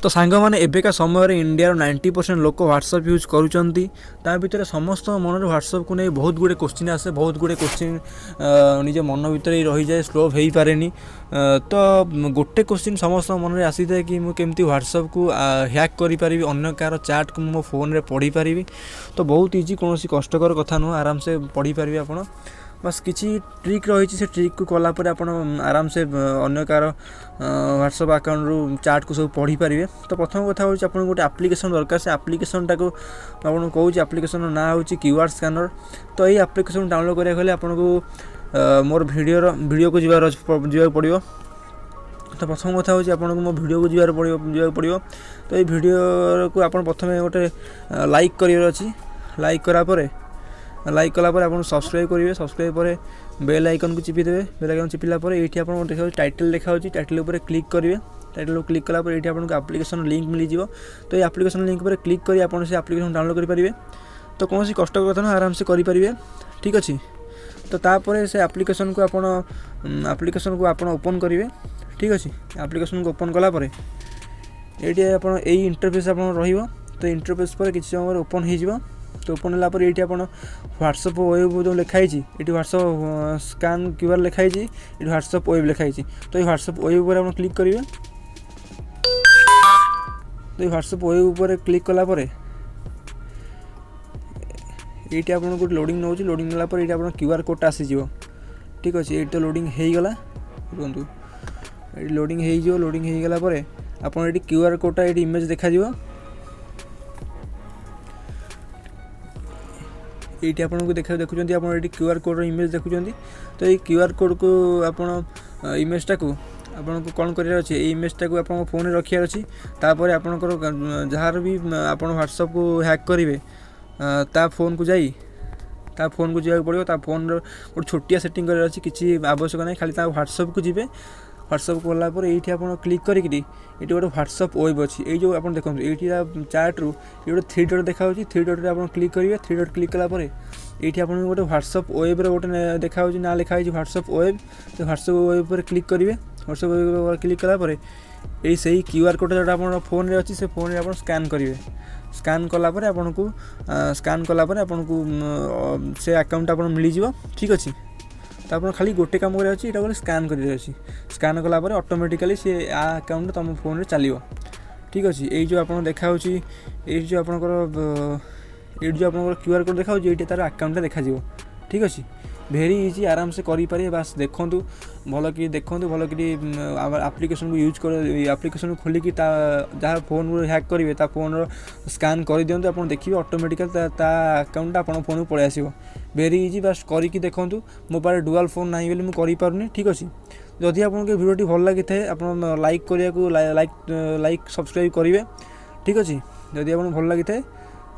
तो सांग मैंने एबेका समय इंडिया 90% लोक व्हाट्सएप यूज करुँच भितर समस्त मन व्हाट्सएप को नहीं बहुत गुड़े क्वेश्चन आसे बहुत गुड़े क्वेश्चन निज मन भर रही जाए स्लो हो पारे तो गोटे क्वेश्चन समस्त मन में आसी था कि मुझे व्हाट्सएप को हैक करी अन्य कार चैट को मो फोन रे पढ़ी पारि तो बहुत इजी कौन कष्टकर कथा नुह आराम से पढ़ी पारि आप बस किसी ट्रिक रही से ट्रिक को कलापर आप आराम से अन्य कार व्हाट्सएप अकाउंट रू चैट को सब पढ़ी पारे तो प्रथम कथा हूँ आप गोटे एप्लिकेशन दरकार से एप्लिकेशन टाक आपको कहूँ एप्लिकेशन ना हूँ क्यूआर स्कैनर तो ये एप्लिकेशन डाउनलोड करा आपको मोर वीडियो को जीवा पड़ो तो प्रथम कथा हूँ आपको मो वीडियो को जीवा पड़ो तो ये वीडियो को आप प्रथम गोटे लाइक कर लाइक कलापर आप सब्सक्राइब करेंगे सब्सक्राइब पर बेल आइकन को चिपीदेवे बेल आइकन चिपिला ये आपको देखा टाइटल देखा टाइटल उपर क्लिक करेंगे टाइटल को क्लिक कलापर ये आपको एप्लिकेशन लिंक मिल जाव तो ये एप्लिकेशन लिंक पर क्लिक कर आप एप्लिकेशन डाउनलोड करेंगे तो कौन कष्ट कथा ना आराम से करेंगे ठीक अच्छे तो तापर से एप्लिकेशन को आप ओपन करेंगे ठीक अच्छे एप्लिकेशन को ओपन कलापर ये आप इंटरफेस आप तो इंटरफेस पर किसी समय ओपन हो तो ओपन होगापर ये आप व्हाट्सएप वेब जो लिखाई ये व्हाट्सएप स्कैन क्यूआर लिखाई ये व्हाट्सएप वेब लिखाई तो ये व्हाट्सएप वेब पर आप क्लिक करेंगे तो ये व्हाट्सएप वेब पर क्लिक कलापर ये आपको गोटे लोडिंग नौ लोडिंग नालापर ये आप क्यूआर कोड आसीज ठीक अच्छे ये तो लोडिंग हो गला रुकु ये लोडिंग हो गलापर आप क्यूआर कोडटा ये इमेज देखा ये आपको देखुं आप क्यूआर कोड इमेज देखुं तो ये क्यूआर कोड को आप इमेजटा को आपको कौन करार अच्छे ये इमेजटा को आप फोन में रखार अच्छी तापर आपंकर जार भी आप व्हाट्सएप को हैक करेंगे ता फोन को जावा पड़ो ता फोन गोटे छोटिया सेटिंग करार अच्छी किसी आवश्यक नहीं खाली व्हाट्सएप को जी व्हाट्सएप गलापर ये आप क्लिक करी ये गोटे व्हाट्सएप वेब अच्छी ये जो आप देखो ये चैट रू ये गोटे 3 डॉट देखा थ्री डॉट आप क्लिक करेंगे 3 डॉट क्लिक कलापर ये आप गोटे व्हाट्सएप वेब गोटे देखा ना लिखाई व्हाट्सएप वेब तो व्हाट्सएप वेब पर क्लिक करेंगे व्हाट्सएप वेब पर क्लिक कलापर ये सही क्यूआर कोड जो आप फोन में अच्छी से फोन में आप स्कैन करेंगे स्कैन कलापर आपको से अकाउंट आप मिल जाव ठीक अच्छे तो आप खाली गोटे काम कर अच्छी ये स्कैन कर स्कैन कलापर ऑटोमेटिकली से अकाउंट तुम फोन में चलो ठीक अच्छे ये जो आप देखा ये जो आप क्यूआर कोड देखा ये तार अकाउंट देखा ठीक अच्छे भेरी इजी आराम से करें बास देखूँ भल कि भल कि एप्लिकेशन को यूज कर एप्लिकेशन को खोलिकी जहाँ फोन हैक करेंगे ता फोन स्कैन कर दिंतु आप देखिए ऑटोमेटिकल अकाउंट आप फोन को पलि आसो भेरी इजी बास करके देखूँ मो पास डुआल फोन ना बोली मुझे पारुनी ठीक अच्छे जदि आपको भिडियोटी भल लगी था आप लाइक करा लाइक सब्सक्राइब करेंगे ठीक अच्छे जदि आपको भल लगी था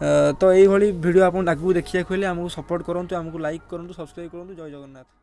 तो ये भिडियो आप आगू देखा हेल्ले आमको सपोर्ट करूँ आमको लाइक करूँ सब्सक्राइब करूँ जय जगन्नाथ।